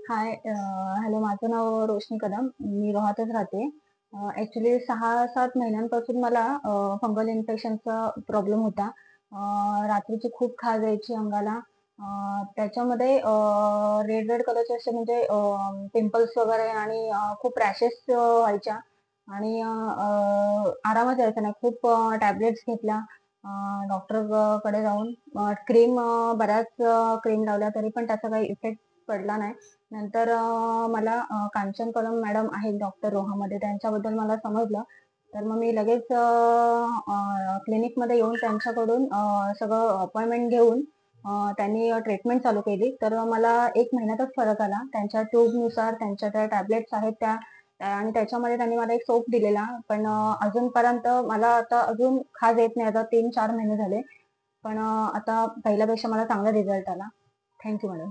हाय, hello. माझं नाव रोशनी कदम. मी रोहातच राहते. Actually 6-7 महिन्यांपासून मला फंगल इन्फेक्शनचा प्रॉब्लेम होता. रात्रीची खूप खाज यायची अंगाला. त्याच्यामध्ये रेड-रेड कलरचे असे म्हणजे पिंपल्स वगैरे आणि खूप रॅशेस व्हायच्या आणि आरामच यायचा नाही. खूप टॅब्लेट्स घेतल्या डॉक्टरकडे जाऊन. क्रीम बऱ्याच क्रीम लावल्या तरी पण त्याचा काही इफेक्ट पडला नाही. नंतर मला कांचन कदम मॅडम आहेत डॉक्टर रोहामध्ये, त्यांच्याबद्दल मला समजलं. तर मग मी लगेच क्लिनिकमध्ये येऊन त्यांच्याकडून सगळं अपॉइंटमेंट घेऊन त्यांनी ट्रीटमेंट चालू केली. तर मला 1 महिन्यातच फरक आला. त्यांच्या ट्यूबनुसार त्यांच्या त्या टॅब्लेट्स आहेत आणि त्याच्यामध्ये त्यांनी मला एक सोप दिलेला. पण अजूनपर्यंत मला आता अजून खाज येत नाही. आता 3-4 महिने झाले. पण आता पहिल्यापेक्षा मला चांगला रिझल्ट आला. Thank you madam.